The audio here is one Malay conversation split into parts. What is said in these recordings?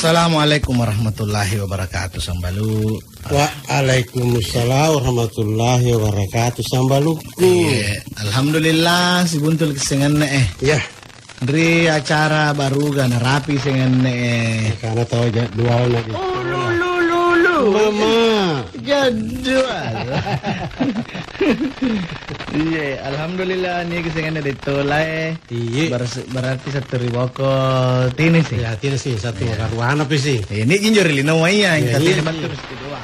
Assalamualaikum warahmatullahi wabarakatuh Sambalu. Waalaikumsalam warahmatullahi wabarakatuh Sambaluku. Alhamdulillah si buntul kesengan Ya. Dari acara baru gana rapi sengan Karena tahu jadwal lagi. Mama jadwal. Iya, alhamdulillah nih kesengan dito lah. Iya. Berarti 1.000 tini sih. Ya, tidak sih satu karuan apa sih? Ini jinjur lino waya, Iya, tapi iya. bantu rezeki doang.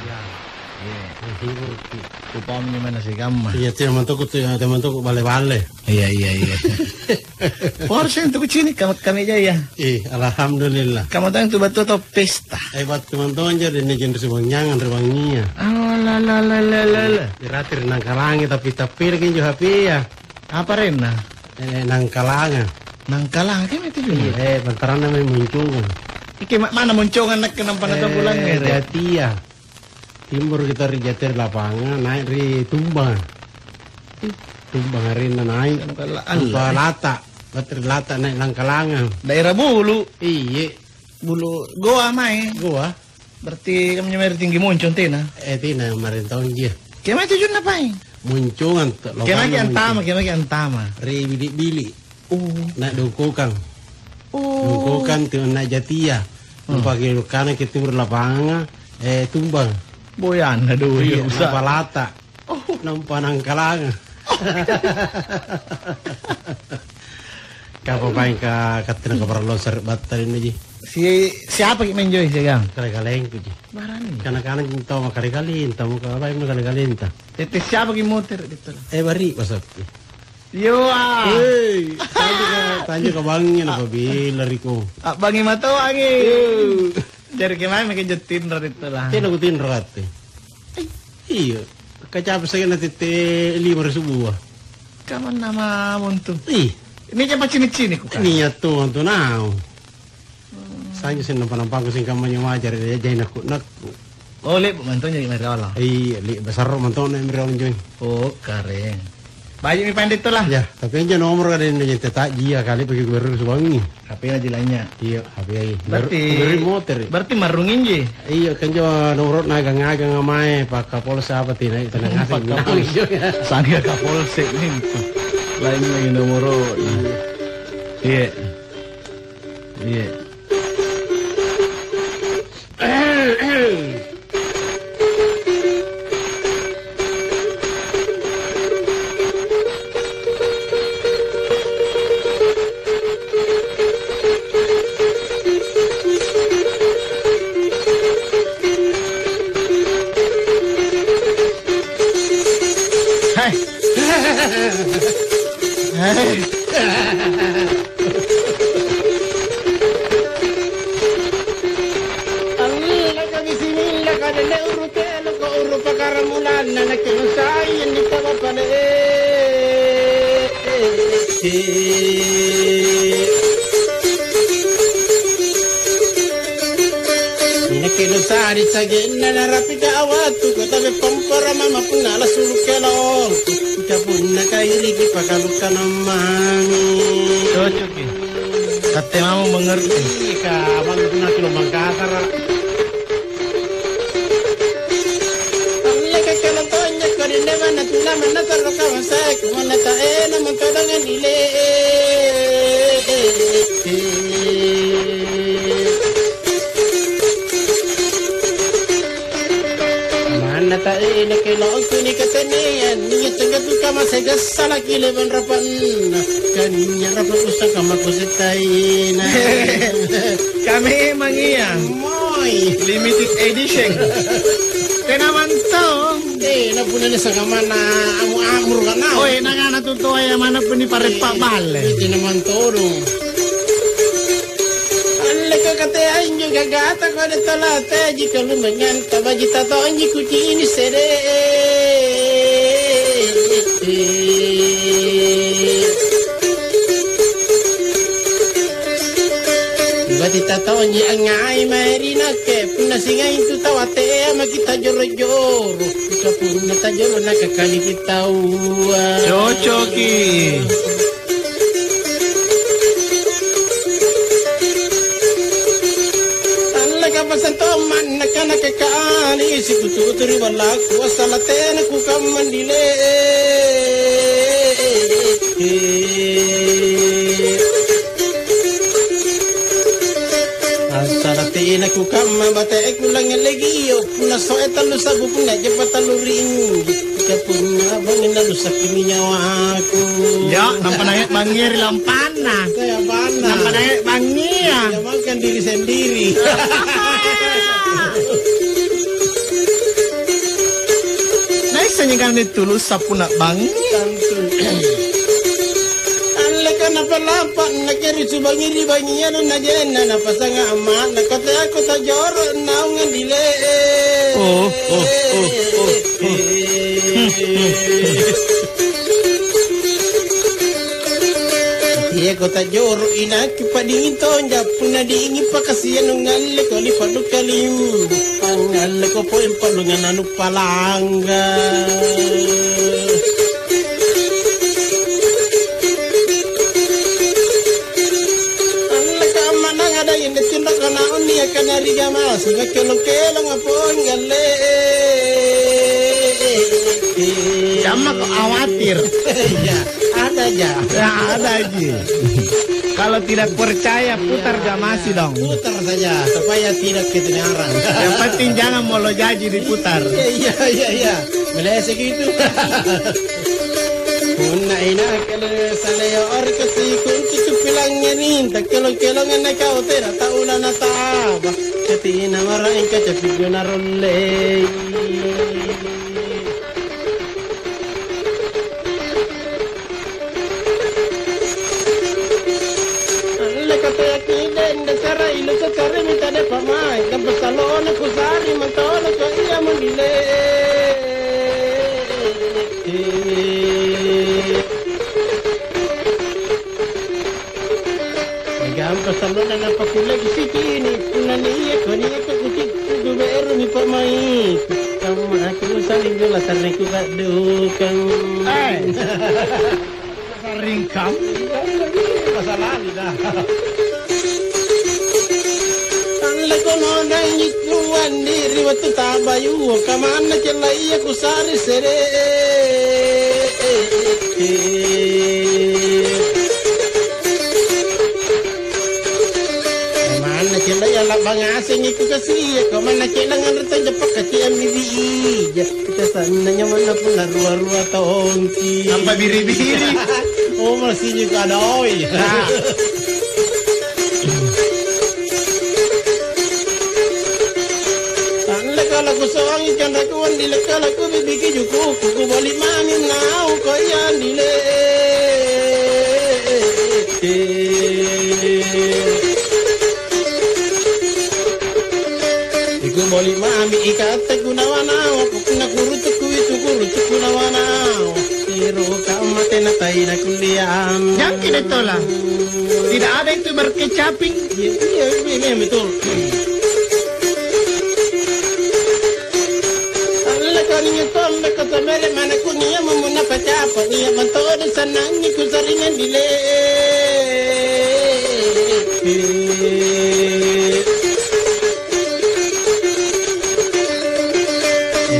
Upamnya mana sih kamu? Iya, teman-teman bale-bale. Iya. Porsi untuk sini kami aja ya. Alhamdulillah. Kamu tahu itu batu atau pesta? Buat teman-teman jadi nih jenis wanyangan rewanginya. Oh la. Diratir nang kalangi tapi lagi jo HP ya. Apa Rena? Nang kalangan. Nang kalang kami itu juga. Bantaran namanya muncul. Iki mana munculkan nak kenapa nata pulang Jatia. Timur kita di Jatir lapangan naik di Tumbang. Tumbang hari ini naik. Tumbang lata. Bater lata naik nang kalangan. Daerah Bulu. Iya. Bulu goa mai. Gua. Berarti kami nyamar tinggi muncul tina. Tina kemarin tahun dia. Kema itu juga ngapain? Munculkan. Kema antama. Ri bili. Nak dukukang. Dukukang tu nak Jatia. Pagi kanan ke timur lapangan. Tumbang. Boyan, aduh, iya, usah. Nampak lata. Nampak nang kalangan. Kau main ke katina ke perloser batal ini ji. Siapa yang main joy sekarang? Kali-kali itu ji. Barani. Kanak-kanak kita mau kali-kali, tamu ke apa yang kali-kali entah. Tete siapa yang motor gitu? Bari pasap. Yo Tanya ke bangnya apa bila Riko. Bangi mato angin. Dari kemana makin jetin itu lah. Tidak aku tin rati. Iya. Kacap saya nanti 5 buah. Kapan nama muntu? Ini siapa cini-cini ku kan? Niat tuh untuk nau. Saya sih nampak aku sih kampanye wajar ya jangan aku nak. Oh lep mantunya di Meraulah. Iya lep besar mantunya Meraulah join. Oh keren. Banyak mi pandit tuh lah. Ya, tapi aja nomor ada yang tak jia kali pergi baru sebangi. HP aja lainnya. Iya, HP aja. Berarti motor. Berarti marungin je. Iya, kan jo nomor nagang-nagang ngamai Pak Kapolsek apa tinai tenang asing. Pak Kapolsek. Sangga Kapolsek nih. Lain lagi nomor. Iya. Sari sagena na rapida awatu kota be pompora mama punala sulukelo kita punna kairi ki pakalukan mami cocok ya kate mau mengerti ka bang punna kilo mangkasar alle ka kala tonya korine mana tula mana tarro kawasa kumana ta ena mangkadang nile Nata ina kailangan ko ni katanian niya tanggat ka masagas sa laki leban rapan kanya rapan usang kamakusitain kami mangiya moy limited edition tenaman to napuna na sa kamana amur ka na oy nangana tuto ay mana pun ni pare pabal naman to kate anjo gagata ko de talate ji kalumangan tabajita to anji kuci ini sere batita to anji angai marina ke puna singa itu tawate ama kita joro-joro kita puna ta joro nak kali kita cocoki diri walaku asalatena ku kamandile asalatena ku kamabate kulang lagi yo puna soe talu sabu puna jepat talu ring kita punya bangin lalu sakini nyawaku Ya, nampak naik bangir lampana. kayak mana Nampak naik bangir. ya makan diri sendiri Naik senyikan ditulus sapuna bangir. Alle kana palapa nakeri subangiri bangian na jena na pasanga ama na kota joro na ngandile Iya kota joro inaki padingin tonja puna dingi pakasian ngalle ko li padu kalim ngalle ko po impalungan anu palangga ada yang ditindak kana unia kana riga mas ngakelo-kelo ngapon galle Sama kok khawatir. ya ada aja Ya ada aja. Kalau tidak percaya putar gamasi dong. putar saja supaya tidak kedengaran Yang penting jangan molo jaji diputar. iya melese gitu Una ina kele saleo orkasi kunci pilangnya nih tak kelo-kelo ngana kau tera taula na taba ketina mara engka cepiguna rolle alle kata yakiden dasara ilu sakare minta de pamai kapasalona kusari mantolo ko iya mundile Gampa salona na pakula gisikini kunaniya koniya ko kutik duberu mi pamai kamu aku saling gula sarne ku kadukang Ringkam. masalah dah Alle kono nanyi kuan diri watu tabayu kamana celaiya ku sari sere Mana celaiya labang asing iku kasih kamana celangan reta jepak kati ambi kita sananya mana pun rua-rua tongki Nampak biri-biri. Oh masih juga ada oi Kalau ku soangi canda kuan di lekal aku bibiki juku ku balik mami nau koyan dile Iku balik mami ikate gunawanau aku kena kurutuku itu kurutuku nawanau Tiro kamate na tayo na kuliam Yang kita tolak. Tidak ada itu berkecaping. Iya betul Kaninya tombe kata mere mana kunia memuna pacapa Nia mantoro sanangi ku saringan dile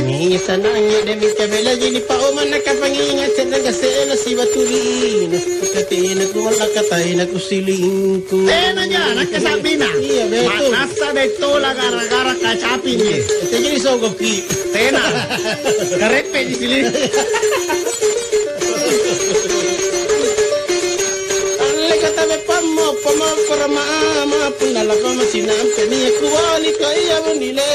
Nia sanangi demi kabela jadi pao mana kapangingat Sedang sela si batulina Katina ku wala katain aku silingku Tena aja, nakasabi na. Iya betul Manasa de tola gara-gara kacaping ye. Ito jadi sogoki Tena. Karepe di sini. Alle kata me pamo para mama punala pama sinampe ni kuwali ko iya mundile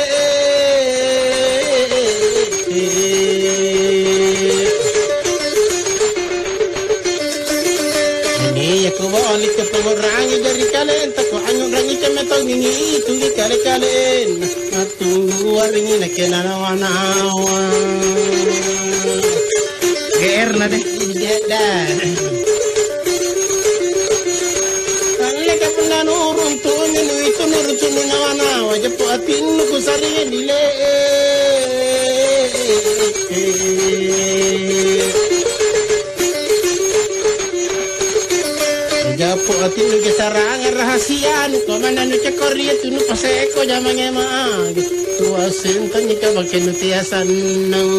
Ini kuwali ko pamorangi dari kalen tako anyong rangi kemetong ngingi tungi kale-kalen Atunggu waringi na kenanawa-nawa GR na deh. Dan Alle ka pula nurun tunyo no itu nurun tuno nawa-nawa Japo atin no kusari dile Japo ko atinu ke sarangan rahasia nu komana nu cekoria tu nu paseko jamange maag tua sentanya ka bakenu tiasan nang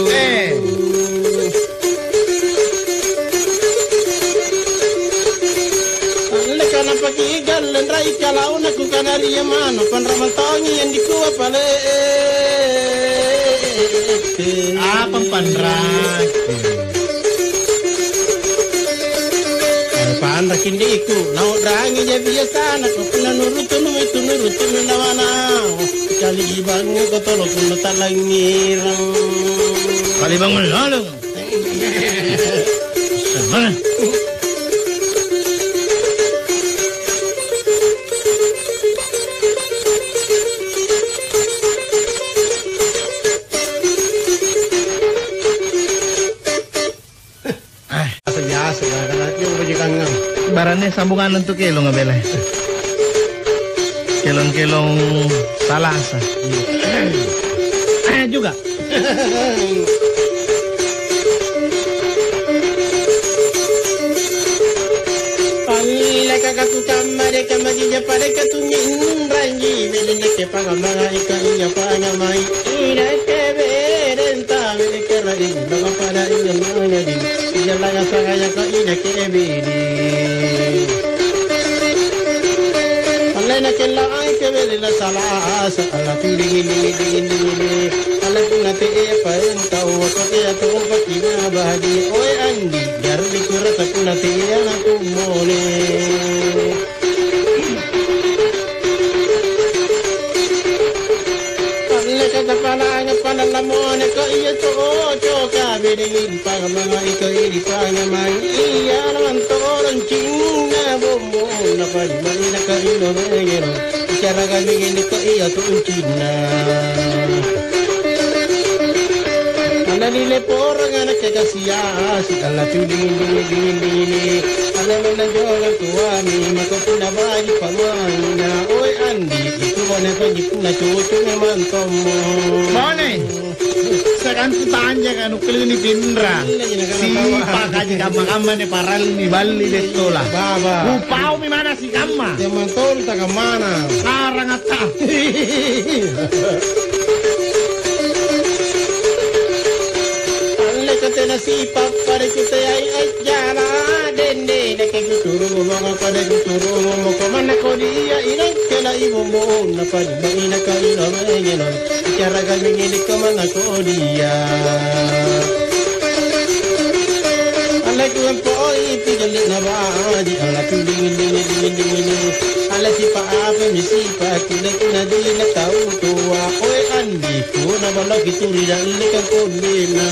kana pakigal rai kalau na ku kanaria mano panramantongi yang dikuwa pale apa panrak Panda kindi iku nau rangi ja biasa na ko nurutun na wana kali ibang ko tolo kun talangirang kali bangun lalu sama barangnya sambungan untuk kilo nggak bela kilong salasa juga Pangila kakatu kamare kamari japare katunyi rangi belende ke pagamanga ikanya pangamai ira ke berenta bere kerai daga pada inganya di jalaga sagaya ka ina ke beri Alena ke la ai ke bere la salasa ala pili ala kunate e parenta o ko ke to patina badi oi andi garbi kurata kunate ana kumone Panalamone ko iya to ka bidin pagamanga iko iri pangamai iya naman toron chinga bombo na pagmani na karino ngero cara gani ko iya to chinna Ana nile poranga na kagasia si ala tuding ala na joga tuani makapuna bagi pangwana oi andi itu mone pagipuna cucu naman tomo Mone, sekarang tanya kan ukil ni Pindra, si pak aja kama ni paral ni Bali detola. Baba. Upau mi mana si kama? Zaman tol tak mana? Sarang ata. Alle katena si papare kita ai jana dende nak guturu mo pada guturu mo komana ko dia ina kala ibu mo na pa ina ka ina ngeno cara kami ini komana ko dia Alle ku empoi tigel na baji ala ding ala si pa apa misi pa kile kuna dina tau tua oi andi ku na bala kituri dan lekan ko dina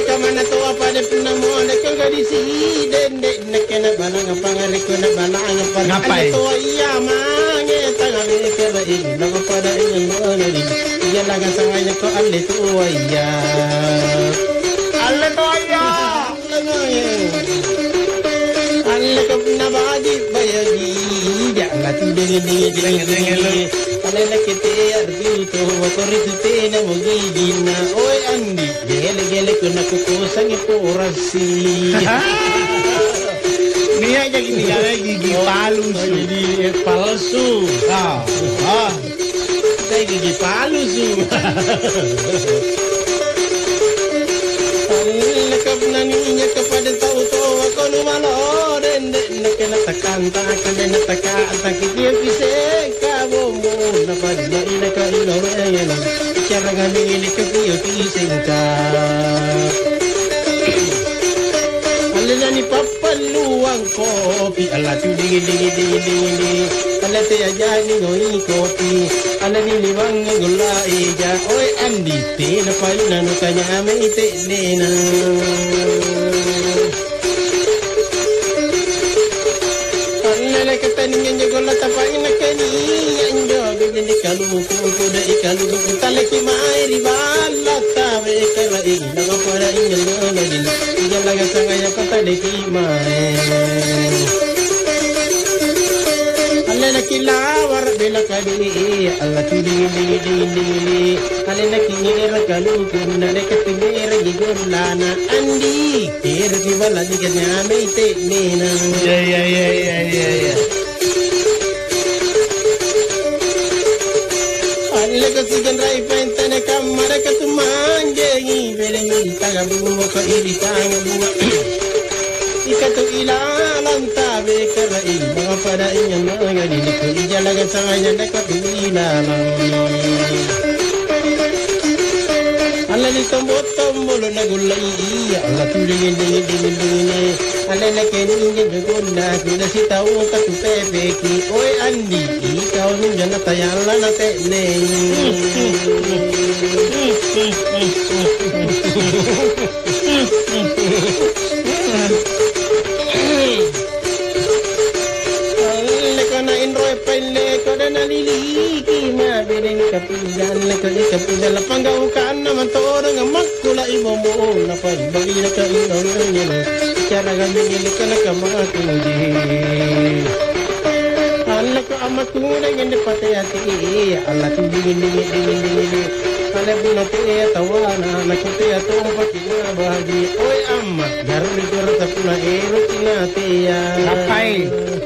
Kamana to apa de punamo de kagari si dende nekena balanga pangare kona balanga Ngapai? to iya mange tangale kera inna pada inna ni iya laga sanganya ko alle to iya Alle toya. alle ko na baji bayagi ya lati de ale nakete ardi to wakori te na mogina oi andi gele kuna kuku sangi porasi Nia jadi negara gigi palsu. Gigi palsu. Kayak gigi palsu. Lekap naninya kepada tahu-tahu aku numalo dende nekena takanta kena takanta dia bisa kabomo dapat ina ka ino eno cara ngani ini ke pio kisengka Alena ni papaluang kopi ala tu ding ala te aja ni ngoi kopi ala ni liwang ngula ija oi andi te na paina no kanya me te dena Alena katanya nyegola tapaina kani anjo bende kalu ko de ikalu ko taleki mai ribala tawe kala ina ko para ingel ngolin laga sangaya kata deki mai Alena kilawar bela kadi Allah tuding ding alena kingira kalu kunna dekatingira gigurlana andi kirti bala diganya meite nena ya. alle kasigan rai pentane kamara katumanje belengi tagabu ka iri tangabu ikatu ilalan tabe karai mga pada inyang mga diliko ijalagan sa ngayon dekatu ilalan alla ni tombo nagulay iya alla tulingin dingin alla na keningin gagunda kina si tao katupepeki oy andi ikaw nung na tayala na teneng na inroy pelle ko na naliliki mabiling kapigan na kapigan panggawakan naman toro nga makula ibomo na pagbagi na kainaw niya cara gamingin ka na kamatindi alla ko amatuna ngende patayati alla tindingin ala bunate tawana na kutia tomba kinabagi oy amma garri garta puna ero tinatia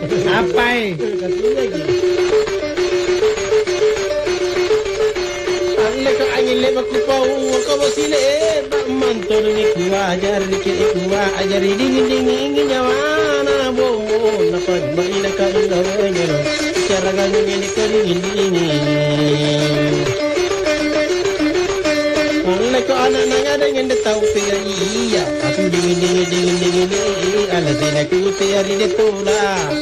Apai. Alle ka angin lebak lupau ka wasile ba mantor ni kuwa ajar ke kuwa ajari dingin nyawana bomo na pagbaila ka ilawenyo cara ganyan ni dingin alle ko ana nanga dengan tau iya aku dingin ala dina ku tiari de tola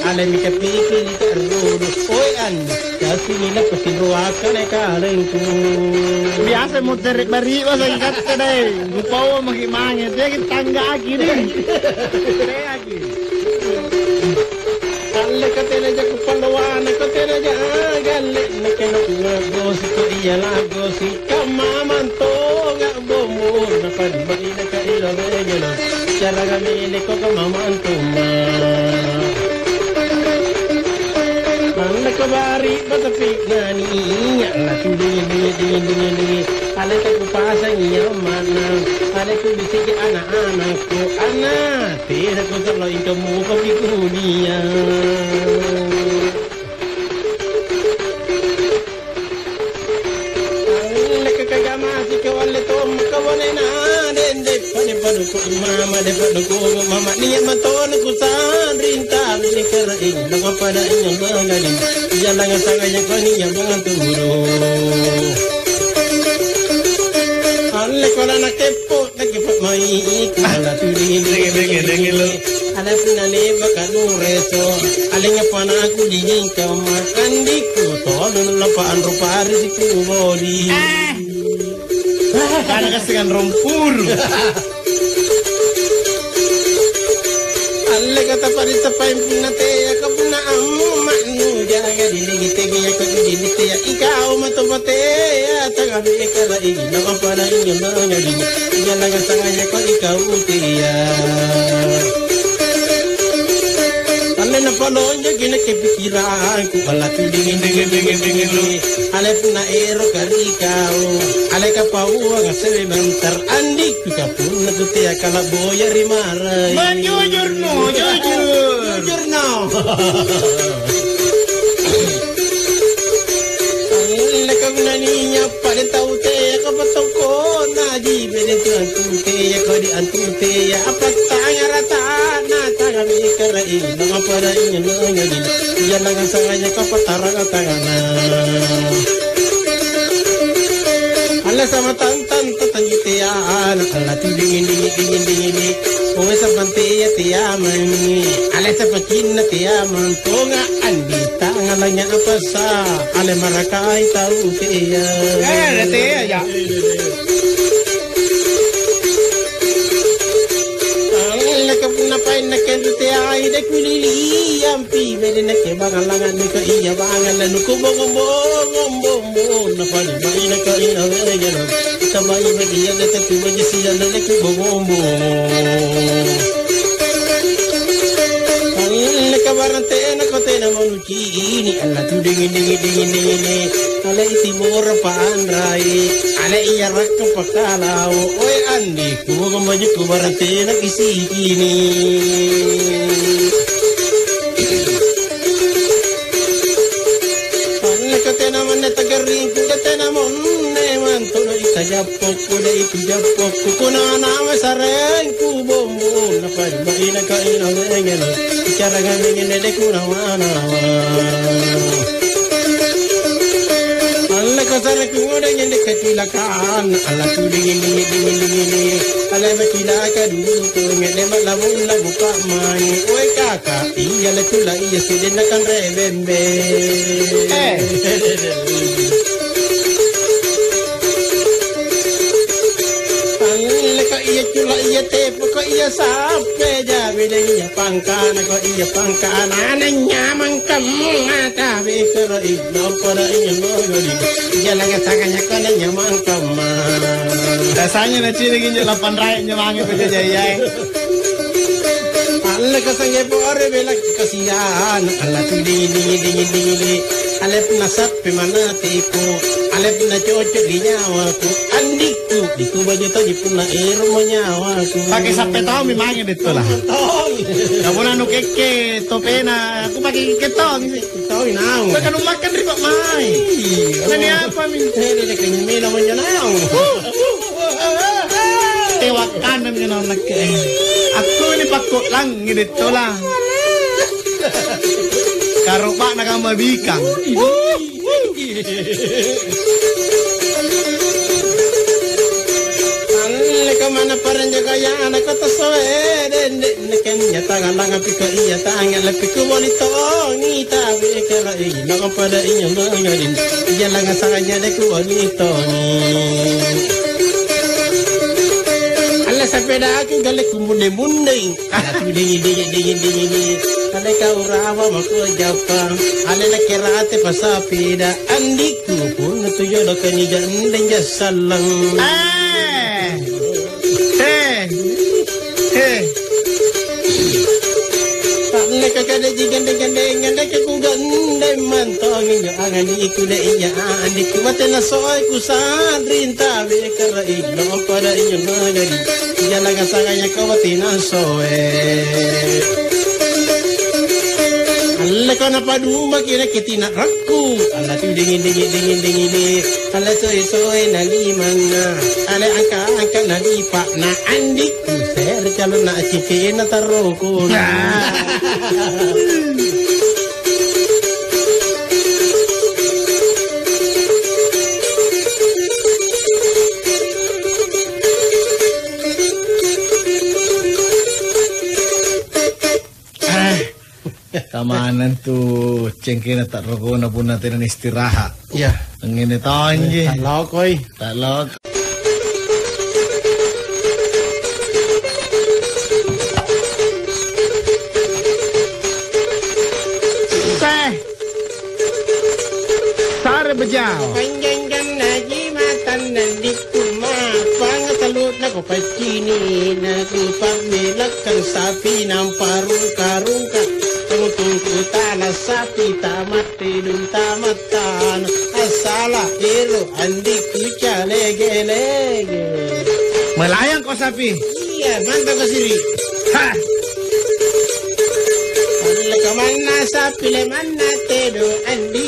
ala mi kapiki teruru oi an kasi nila pasiruwa kana kalengku biasa muter bari wasa katte dai lupaw magimange dek tangga agiri lagi alle katena ja kupandawana katena ja galle nakena gosi ko iya la gosi kamamanto bomo na pagbagi na kailawenyo na cara gamili ko kamamantuma ang nakabari matapik na niya ala dingin ala ka kupasang yaman ala ko bisig anak-anak ko anak tira ko sa loin ka mo kapikunia mama de paduko mama niya maton ko sandrin tabi ni karaing mga pada inyong mga din jalan nga sanga yang kaniya mga turo alle ko na kepo nagipot mai kala tuling lo ala pinale bakanu reso ale nga panaku dingin ka makandi ko to na paan rupari di kubodi kana kasingan rompur alle kata parita paimpunate akapuna amma nu jaga diligite ya ko dilite ya ikaw matopate taga be kala ina kapala inyo na ni yala nga sangaya ko ikaw utiya alle na palon ya gina ke pikiran ko ala dingin ale puna ero karikao ale ka pauwa nga sebe bantar andi ka puna tutia kala boya rimara jujur no alle ka naninya pare taute ka patoko na di bele tante ya ko di antute ya apata ngarata na taga mi karai na para inyo na di ya na sanganya ka patara tagana alla sama tantan tatangitian alla dingin owe sa bantiya tiyaman alla sa pakin na tiyaman tonga andi tangalanya apa sa alle marakai tau tiya tiya ya alla kapuna pain na kendo tiya ide kulili ampi bede na ke bangalangan ni ko iya bangalan ko bombo na pali mai na ka ina weya no kamai bedi ya na tu baje si ya na ke bombo alle ka barante na ko te na manuki ini ala tu dingin ala timur pandrai ala iya rakam pakalau oi andi ku maju ku barate na kisi kini ala katena manne tagarin katena monne manto ita japok kuda itu japok kuna nama sareng ku bombo na pari na kaina ngene cara ngene de kuna wana alla kasar ku ngode ngene ketila kan alla tu dingin alla betila ka dulu tu ngene malabu la buka mai oi kaka iya le tu la iya sidena kan rebembe iya cula iya tepo ko iya sape jabe iya pangkana ko iya pangkana ananya mangkam ngata be kero igno pada iya ngori iya lagi tangannya kana nyamangkam rasanya na ciri ginyo 8 rakyat nyamangi pada jaya alla kasange bore bela kasihan alla tu dingin alep nasape manate ko alep na cocok di nyawaku andiku diku baju tadi puna ero nyawaku pakai sape tau memangnya dito lah kamu nanu keke topena aku pakai ketong sih tau inau kan makan riba mai nani apa minta de kenyemela manyanau tewakan namanya nak aku ini pakok lang dito lah karupa na kang mabikang. Alle kamana paranja kaya anak kata soe dende nekenya tangan lang pika iya tangan lepiku bonito ngita be kera ina pada inya ngadin iya lang sanganya de ku bonito alla sepeda aku gale kumune munding aku dingin ale kau rawa maku japa ale na kerate pasapida andiku pun tuyo do kani jande jasalang ale kakade jigande ngande ku gande mantong ngi angan iku de iya andiku matena soy ku sadrinta be kara igno pada inyo ngadi jala gasanganya kawatina soe alla kana paduma kira ketina rakku alla tu dingin alla soy na limanga alla angka na lipa na andiku ser calon na cikena taroko Kamanan tuh cengkena tak rokok na pun natin istirahat. Ya, Ngene tonje. tak lokoy. Tak log. Sare bejau. Panjangkan naji matan nanti kuma pangatalut na ko pacini na ko pamilakkan sapi namparung karungka tungku tanah sapi tamat tidun tamatan asala ero andi kuca lege Melayang kau sapi. iya mantap kasiri Ha. Kamana sapi le mana tedo andi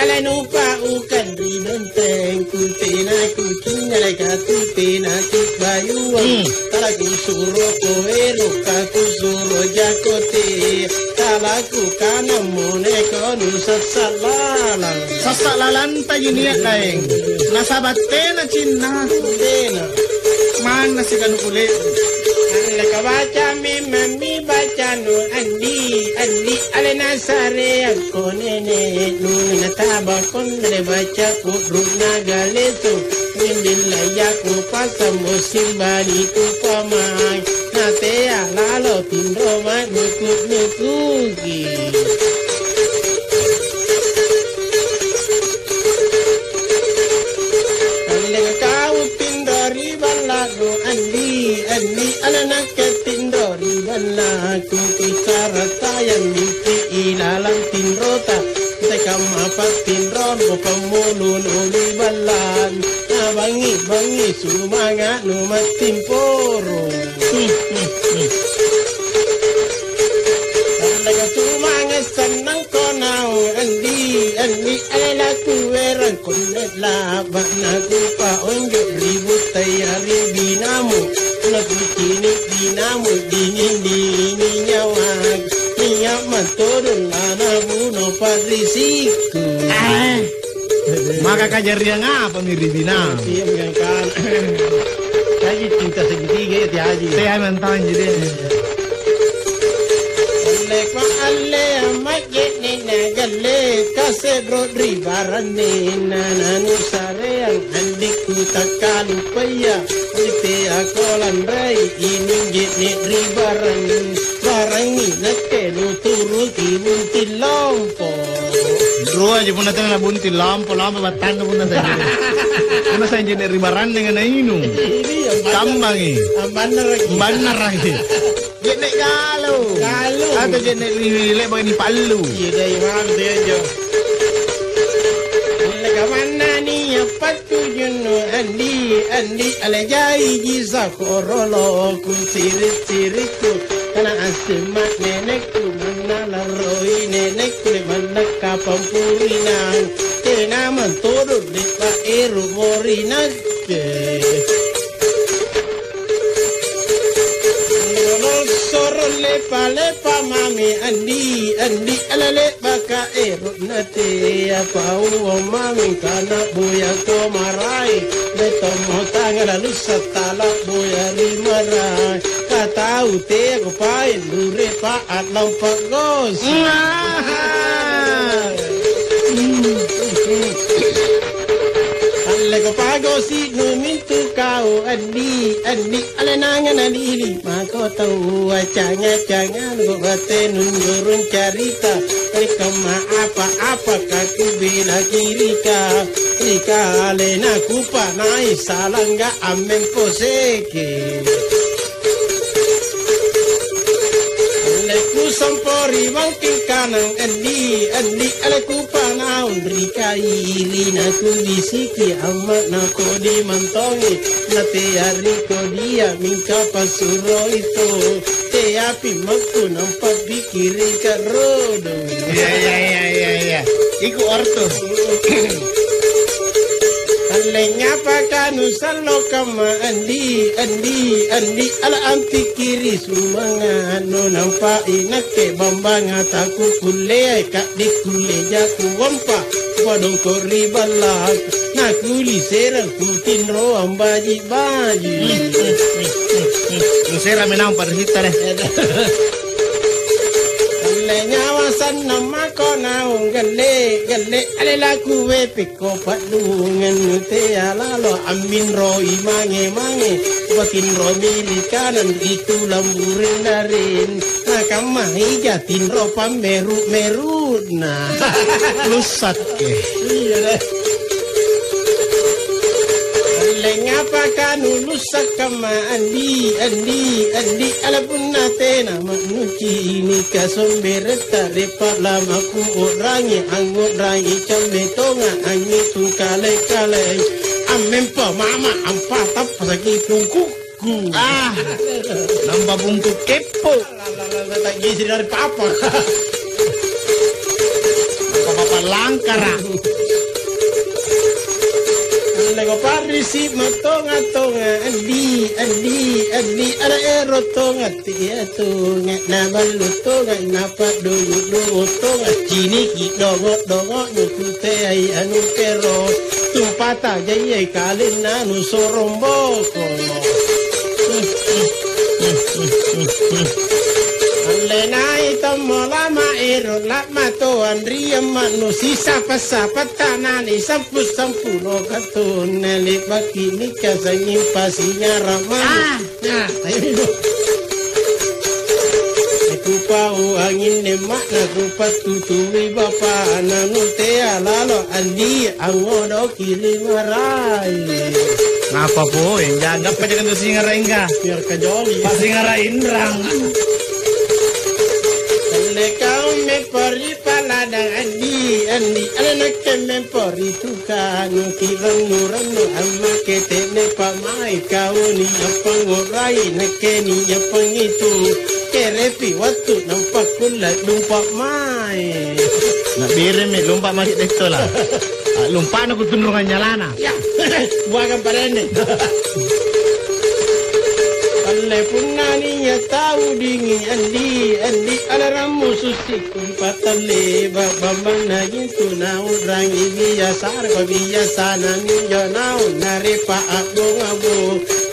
ala nupa ukan rinenteng kutina kucingnya lega tutina bayuan talaku suro koero kaku suro jakote talaku kana moneko nusat salalang Sasalalan tayo niya daing. Nasabate na cina. dena Mana si kanu kulit. ala kabaca mami baca no andi ala nasare ako nene nung nataba kon le baca ko runa galeto nindilaya ko pasamo simbani ko pamay natea lalo tindo nukugi ala nakatindori balaku bicara tayang mimpi ilalang tinrota loli balan na bangi sumanga no matimporo talaga sumanga sanang konaw andi ala kuweran kunela na kupa onjo ribut tayari binamu nagukini binamu dini nyawag niya matodon na buno parisiku maka kajarnya ngapa miribina siya kan kaji cinta segitiga ya haji saya mentang jadi alle amage ni nagalle kase brodri barane nanu sare ang andiku takalupaya ite akolan rai ini ni ribaran barangi nakelu turu bunti lampo Dua aja pun datang na bunti lampo batang pun datang karena saya jadi ribaran dengan inu kambangi benar lagi jenek galu atau jenek lele begini palu iya dai mam dia jo mana ni apa tujuan andi alajai jisa korolo ku siriku kana asma nenekku mana laroi nenekku mana kapampurina tena mantoro de pa eru morina lepa mami andi alale baka nate apa mami kana boya ko marai beto motanga la lusa tala boya rimarai kata ute ko pain dure pa atlam pagos Lego pagosi numintu kau andi alenangan alili mako tahu jangan bate nunjurun carita kama apa kaku bila kirika alena kupa nai salanga amen poseke sampori bangking kanang andi ala kupanaun rika irina kubisiki amat na kodi mantongi na te ariko dia mingka pasuro itu te api maku nampak bikiri karodo ya iku orto alenya pakanu salo kama andi ala anti kiri sumanga no nampak inake bambanga taku kule kak di kule jaku wampa wadong kori balak na kuli serang kutin ro ambaji baji sera menang parsita deh nyawasan nama konaung gale ale laku we piko padungan te alalo amin roi mange batin ro milikanan itu lamburin darin nakama hijatin ro pameru na lusat ke iya deh ngapa kanu lusak kama andi ala punna tena manuki ni kasombereta repa lama ku orangi angot rangi chambetonga angi tu kale amempa mama ampa tap pasaki tungkuku nambah bungkuk kepo tak gizi dari papa papa langkara Lego parisi matonga andi ala ero tonga tia tonga na balu tonga na padu tonga cini ki dongo nuku te ai anu pero tumpata jai kalin nanu soromboko Lenai tomola ma ero la mato andria manu sisa pasapa tanani sampu no katun neli bakini kasangin pasinya ramai aku pau angin nemak aku patutui bapa nanu te alalo andi angodo kiri marai ngapa po jaga pa jangan tu singarain ka biar kajoli pasingarain rang kau me pari palada andi andi alena kemme pori tukanu kiranu amma kete ne pamai kauni apangorai nekeni apangitu kerepi waktu nampak kula lumpa mai na bire me lumpa mai dito la lumpa na kutundungan nyalana ya buagan parene alle punani ya tahu dingin andi alaramu susikun patalle babamana gitu na urang ibiya sar ko biya sana ni yo na nare pa abo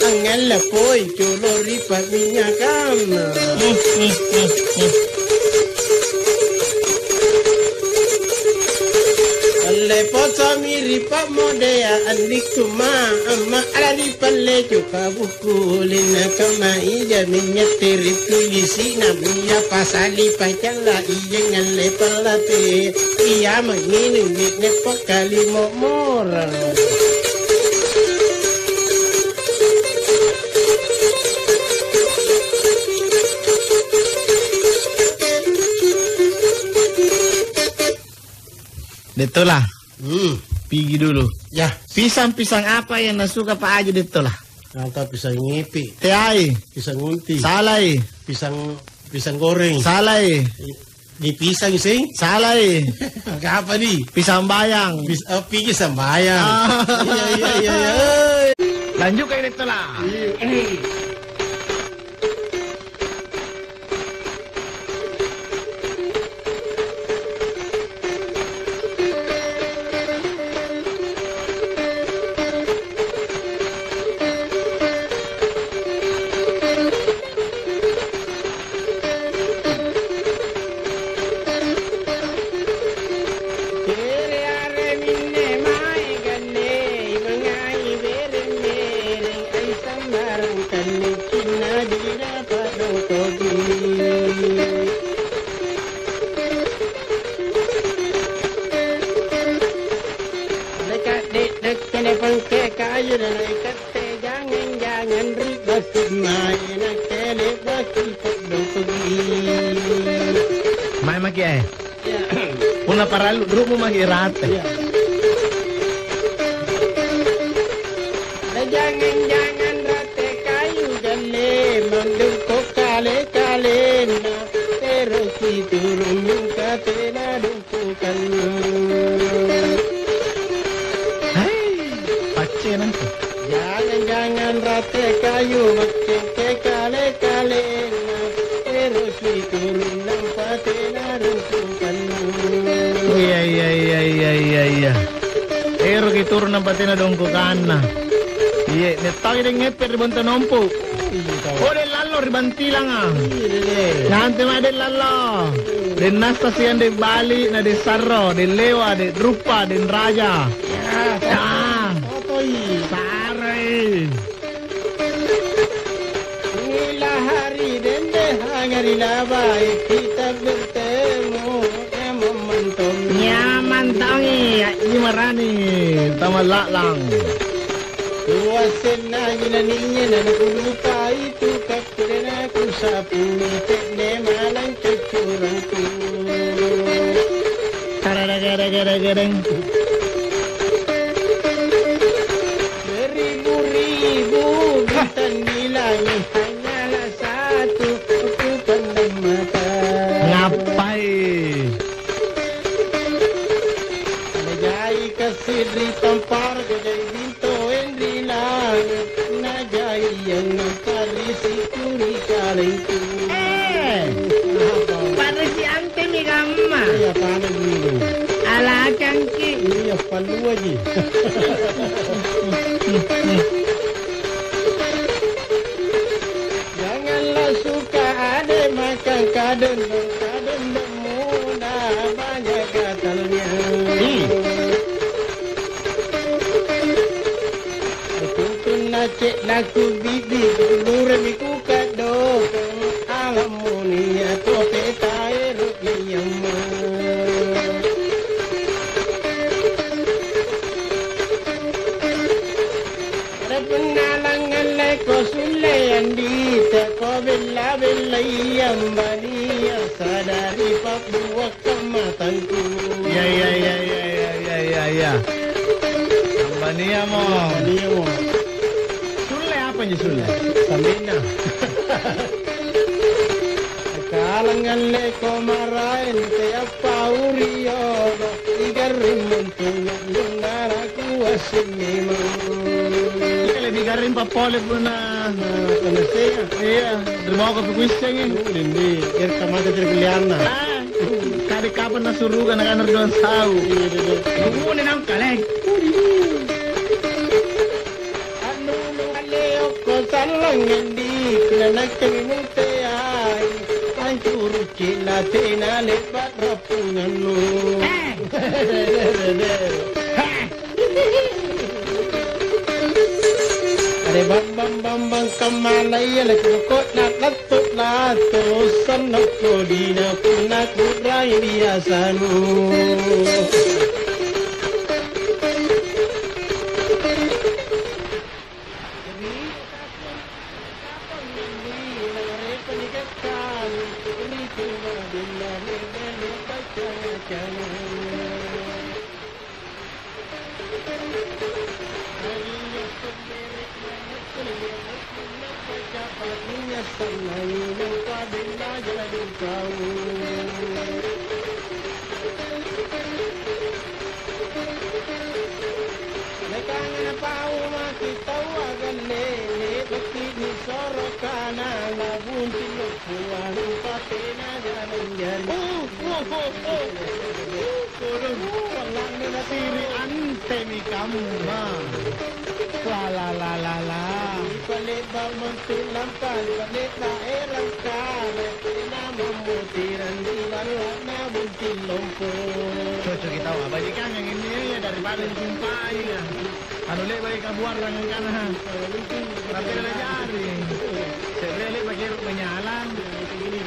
angela poi chulo ripa minya kama alle posa miri pa modea andikuma amma alali palle chuka bukulina kama ija minya terituisi na minya pasali pachala ija ngalle palate iya mangini ne pakali momora Dito lah. Pigi dulu. Ya. Pisang-pisang apa yang nasuka Pak Haji dito lah? Nangka pisang ngipi. Teai. Pisang unti. Salai. Pisang goreng. Salai. Di pisang sing? Salai. Apa nih? Pisang bayang. Pigi sambayang. Iya. Lanjut kayak dito lah. Jangan ribet main kele baki Mai maki Una para grupo magirate. Jangan rate kayu gale mandung kok kale na terus turun muka tena dukukan. Nanti. Jangan rate kayu makin ke kale na terus turun nampak tena dukukan. Iya. Ero ki turun nampak tena dukukan. Iya, netang ide ngeper ribanta nompo. Oh, del lallo ribantilang Nanti mah del lallo. Den nasta sian de Bali na de Sarro, de Lewa, de Drupa, de Raja. Sare. Inilah hari dan hari labai kita bertemu momentum. Nyaman tangi, ini marani, tamalak lang. Luasin na ginaninya na nakulupa itu kakirin aku sapu mitik ne malang cucurangku. Gara-gara-gara-gareng. Beribu-ribu bintang di langit hanyalah satu aku pandang mata. Ngapain? Najai kasih tampar kedai bintu najai yang parisi kuri kalengku. Parisi ante mi gamma. Iya panas dulu. Ala kangki. Iya palu aja. Janganlah suka ada makan kadon muda banyak katalnya. Cek laku bibi dulu miku kado alamunia tope taero iyama Repenalangan leko sule andi teko bella bella ambani sadari Papua kamatanku. Ya. Ambani mo. Sule apa nih Sule? Samina. Kalangan leko marahin tiapa uriono igarin muntunya lunaraku asinima. Lebih garing papole puna. Iya, derma ko pikuiseng. Hindi, kamada terpiliana. Kali kapan nasurugan anak doon sao. Ngungunin ang kaleg. Ano aleo ko salang hindi kinanagkaminute ay ang turukila tinalipat rapungan mo. Bambang kamalay alakukot na latut lato sanap ko di na punakuray biasa mo. Siri ante mi kamu ma. La. Palit bermuntulan palit daerah kale nama mutiran di bawah nama lompo. Cocok kita bajikan yang ini ya daripada disumpahi ya. Anu le bagi kabuan lang kana. Tapi na jari. Sebele bagi menyalan ini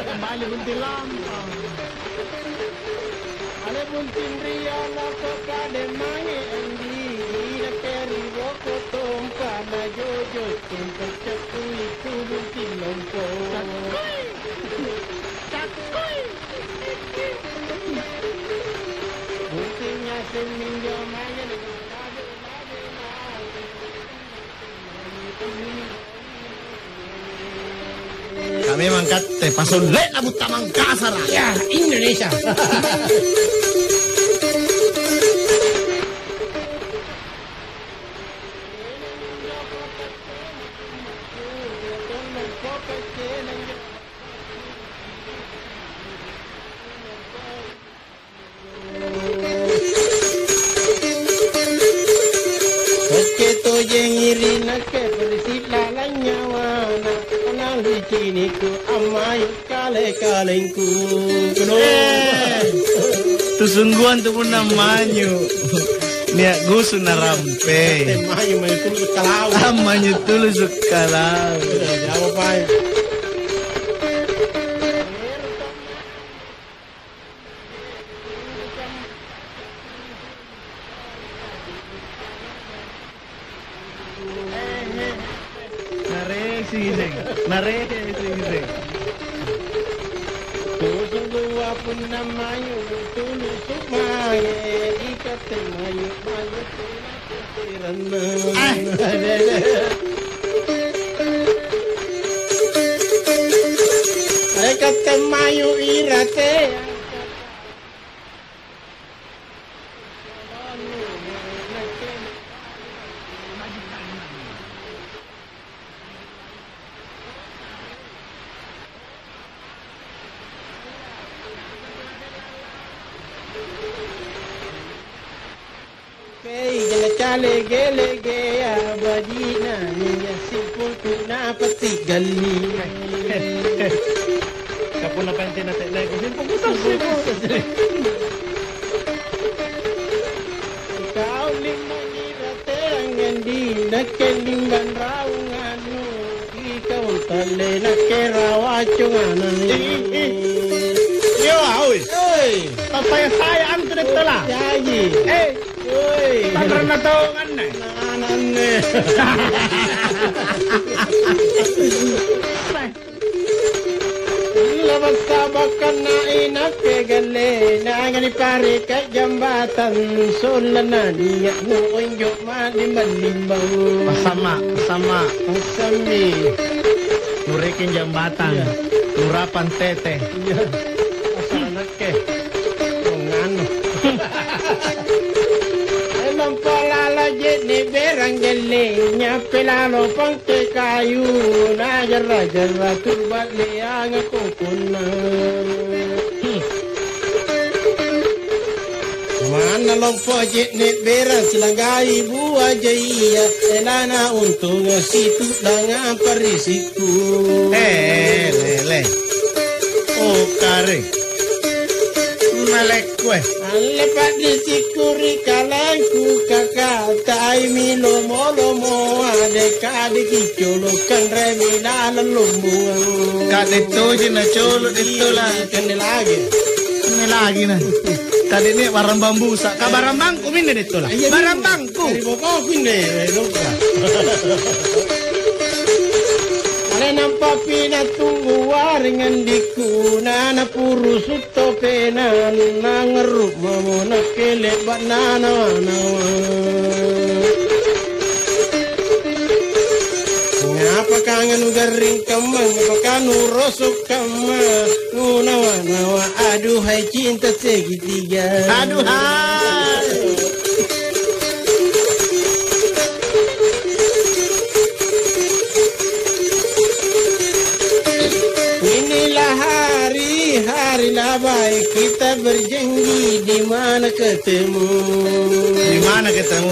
kembali buntilam. Ale buntin ria la toka de mange andi ira keri boko tompa na jojo tumpa cakui tu buntin lompo. Cakui. Buntinnya seminggu mange na Kami mangkat teh pasunle na buta mangkasar. ya Indonesia. Ku amayu kalengku Tusungguan tu pun namanya niat gusu na rampe mayu tulus kalau amanya tulus kalau jawab pai Narek. Tusunggu apun namayu tulus maye ikate mayu ikate mayu irate lege abadina niya sipul na patigali kapuna pente na tele ko simpong gusto kau limang irate angandi nakelimban raunganu ikaw tale nakerawachungan yo aoy papaya saya antu detala yayi Tanra na taongan na. Nanan Sabakan na inakegale Nangali pare ka jambatan Solana niya Nuunyo malimbang Sama Masami Nurikin jambatan Nurapan tete Asanak ke Ngano Emang palala ni berang gelenya pelalo pangke kayu na jarra turbat leang aku kuna mana lompo ni berang silanggai buah jaya elana untung situ dengan perisiku lele oh kare malek kue lepat di sikuri kalangku kakak tai milo molo adeka di kicolo kan remina lelumbuang kade toji na colo ditola kene lagi na kade ni barang bambu sa ka barang bangku mine ditola barang bangku boko kine lupa ale nampak pina tunggu waringan diku nana puru suto pena nangeruk mamona kele banana ngapa kangen garing kamang ngapa kanu rosok kamang nawa aduhai cinta segitiga aduhai inilah hari labai kita berjanji di mana ketemu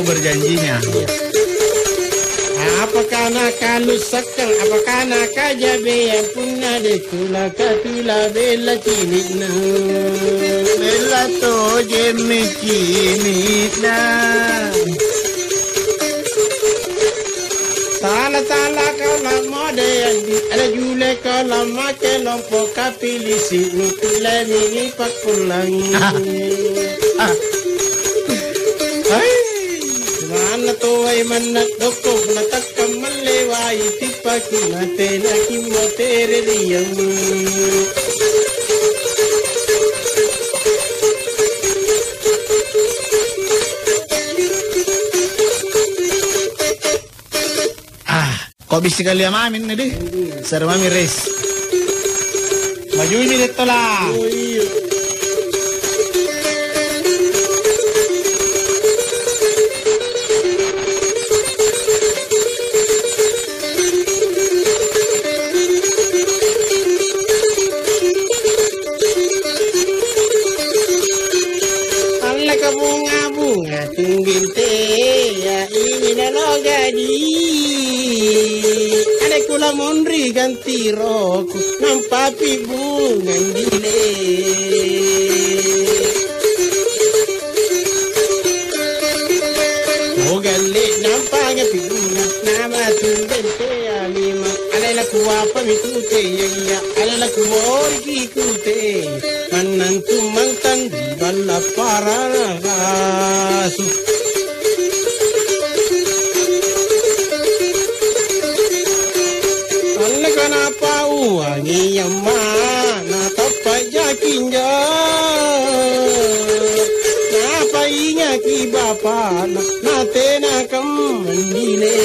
berjanjinya apakah nak lusakan apakah nak kajabe yang punna de tula katula bella cinina bella to jemi cinina Tala kau lama yang di ada jule kau lama ke lompo kapilisi nukule mini pakulangi. Hai, mana tuai mana doko natak kamalewai tipaku nate laki motere riang. Kok bisa kali mamin nih deh? Seru mami res. Maju ini deh tola. Oh iya. Allah ke bunga tunggin teh ya ini nalo gadi. Ada kula mondri ganti roku nampapi bunga dile. Ogale nampanya pinuna nama tunggin teh alima. Alala kuapa mitute ya alala kumorgi kute. Manantu mantan di bala para rasu. Kenapa uangi yang mana tapak jakinja? Kenapa ingat ki bapa na tena kamandile?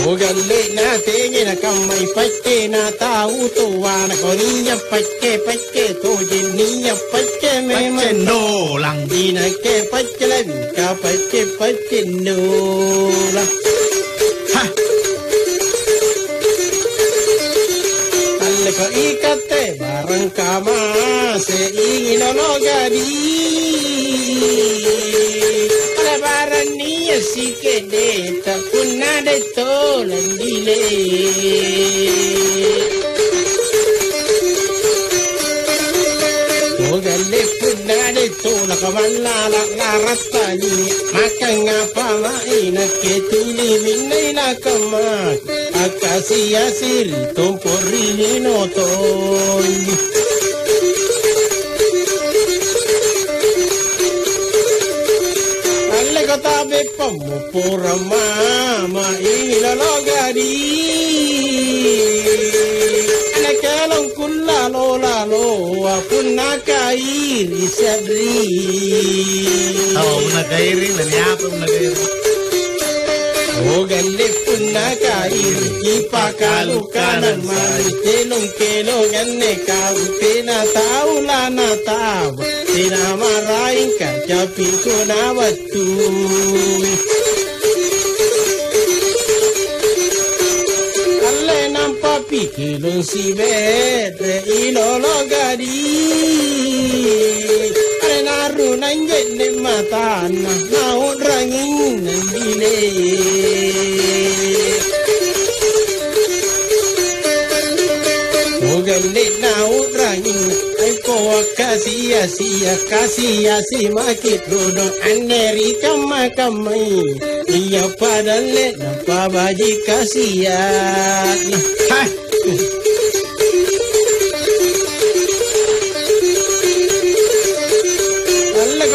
Ogale na tenya na kamai pakke na tahu tua na koninya pakke to jeninya pakke memang dolang dina ke pakke ka pakke dolang. Ha. Alle ko ikate barang kama se ingin lo gadi. Lebaran niya si kedeta punna de tolan dile. Ogale punna de tola kamalala ngaratani makanga maina ketuli minna kama akasia siri tomporri no toni. Tabe pamupura mama ilalogadi anakalong kulalo lalo apuna kairi sadri una kairi naniapa una kairi Ogalle punna kairi ipakalu kanan mari kelong ganne kau tena taula na tawa tena marain kerja pintu na watu alle nampa pikilun si bedre ilolo gadi naru nanjenne matana naun rangin nandile Ogalle naun rangin ko kasia makit rodo Amerika makamai iya padalle napa baji kasia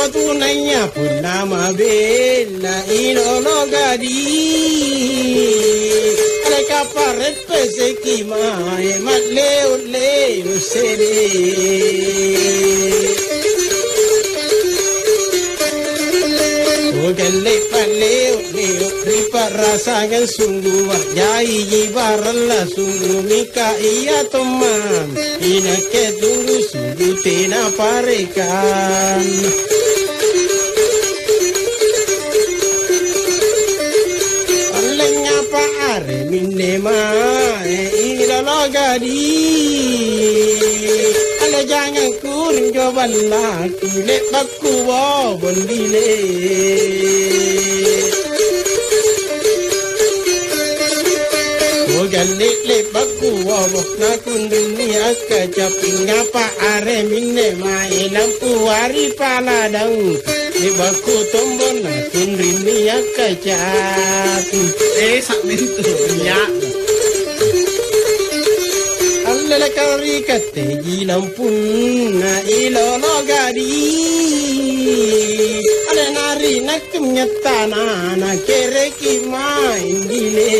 tunanya pun nama bela ilolo gadi ale kaparet peseki mai mat leo sere Ogalle paleo ripa rasakan sungguh jai jibaralla sungguh mika iya teman inake tunggu sungguh tena parekan Minema ilalogadi ale jangan kuring joban laki le bakku bondile Ogalle le bakku na kundini akka caping apa are minema lampu wari paladang le bakku tombon na kundini akka caping sak mintu ya alle kari kate gilampun na ilolo gadi ale nari nakum nyatana na kereki main dile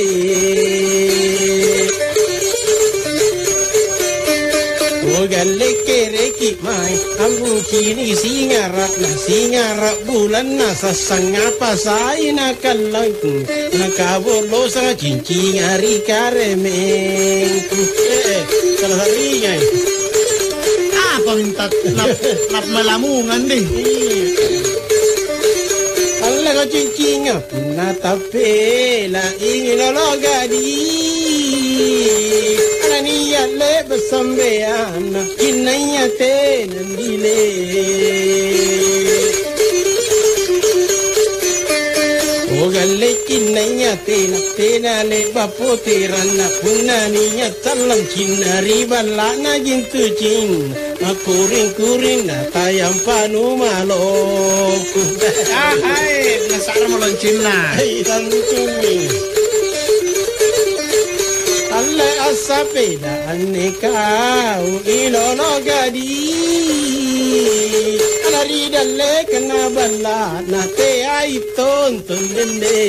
Ogalle kereki mai ambung kini singara bulan na sasangapa saina kalangku nakabolo sa cincin hari karemeng salah harinya apa minta lap melamungan deh alla ko cincin puna tapela ingin lo gadi niya le besambean inaya tenen dile Ogalle inaya tena le bapotirana punaniya talam cinari balana jintu cin kuring na tayam panumalok hai nasara moloncina hai tantumi alle asapeda annekau ilolo gadi alari dalle kena balla na te ai tonton dende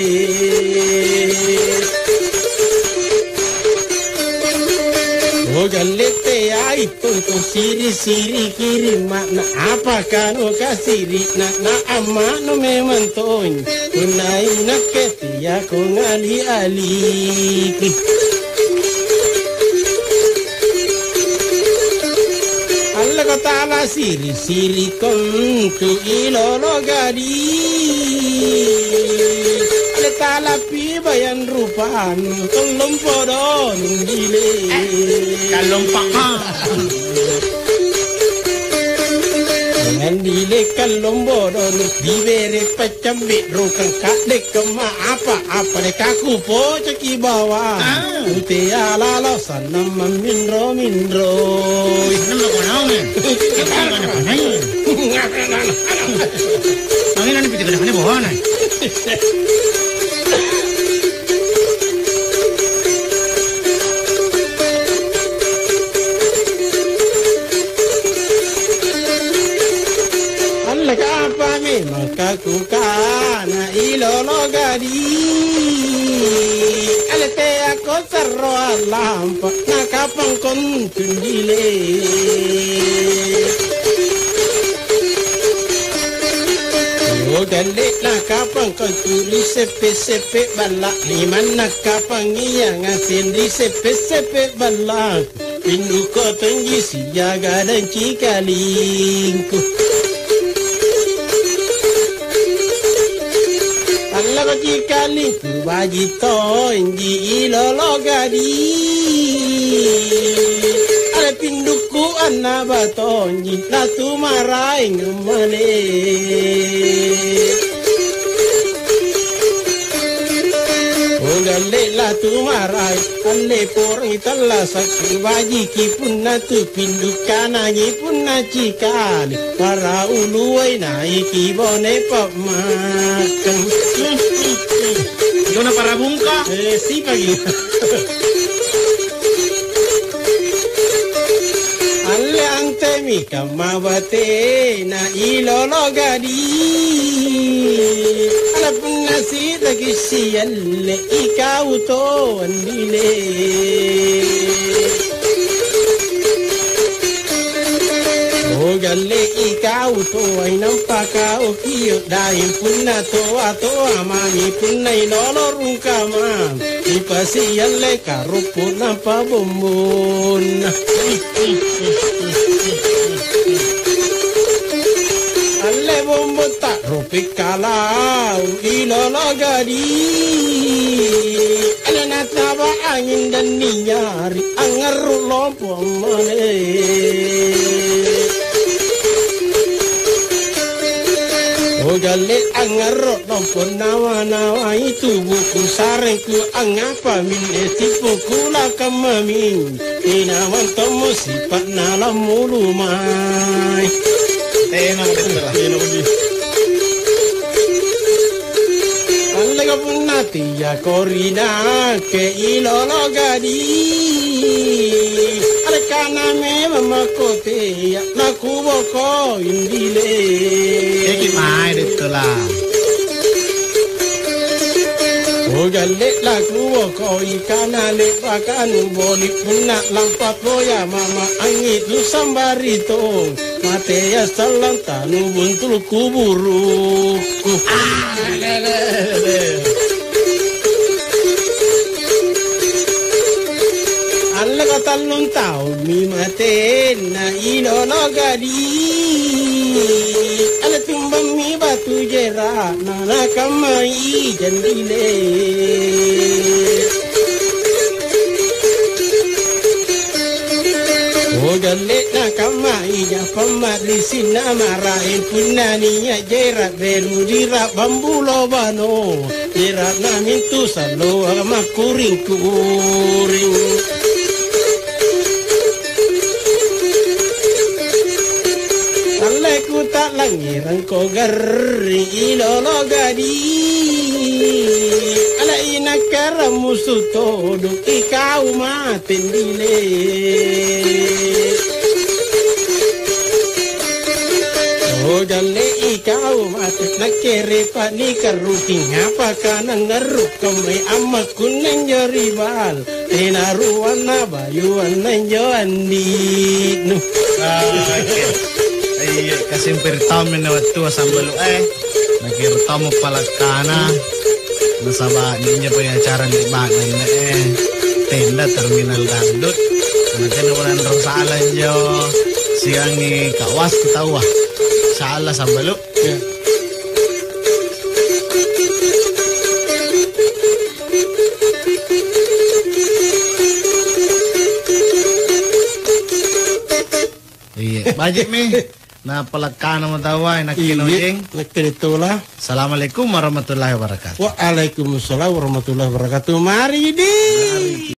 Ogalle te ai tonton siri kiri makna apa kanu kasiri na amma no memanton kunai naketia kong ali Alla ko tala siri kontu ilolo gadi ale tala pibayan rupan tolong podon dile kalong paka Nandile kalong bodon bibere pacambe rukang kadek kema apa de kaku po ceki bawa ute ala lo sanam mindro Nang ko na ni Angin ani piti kana bawa na alla ka apa memang kakukana ilolo gadi. Alete ako sarro alampa nakapang kontundile. Gale nakapang kontuli sepe balak liman nakapang iya ngasindi sepe balak pinduko tenggi sijaga dan cikalingku Allah ko cikalingku bajito inji ilolo gadi ale pinduku anabatonji natu marai ngumale. Gale la tu marai alle porang italla sakti baji ki punna tu pindukana ni punna cikali para uluai naiki bone pemakan. Gimana para bungka? Si pagi. Alle antemi kamawate na ilolo gadi. Punna sida kisiyalle ikaw to andile. O galle ikaw to ay nampakaw kiyo dahil punna to ato amani punna inolorong kaman ipasiyalle karupo na pabumbon. Alle bombota rupikalau ilolo gadi. Alle nataba angin dan ninyari angaru lompo male. O galle angaru lompo nawa itu buku sarengku angapa mine tipu kula kamamin. Inawan tomo sipat nalam mulumai. Allega punnati ya corina che ilolo gadi. Alekana me mamakote ya nakubo ko indile. Eki mai detula. O galle la kubo ko ikana le pakanu boli punna lampat loya mama angit lu sambarito. Mate ya salang tanu buntul kuburuku. Alla katalun tau mi mate na ilolo gadi. Alla tumbang mi batu jera na kamai jandile. O galle na kamai ya pamari sinamarain punani ya jera belurira bambulo bano jera namin tu salo makuring kuring. Aleku tak langiran ko garri ilolo gadi. Ala inakara musuh todo ikaw matindile. O galle ikaw matit nakere pa ni karuting apa ka nang ngaruk kamay amak kunang yoribal tinaruan na bayuan nang yoandit no. Ay kasi pertamen na watu sambalo nakirtamo palakana nasaba niya pa yung acara di bagay na tenda terminal dandut natin walang rosalan yo siang ni kawas ketawa salah sambalo. Iya, bajik mi. Na palagkana mo tawa, nakinojeng. Nagkiritulah. Assalamualaikum warahmatullahi wabarakatuh. Waalaikumsalam warahmatullahi wabarakatuh. Mari di.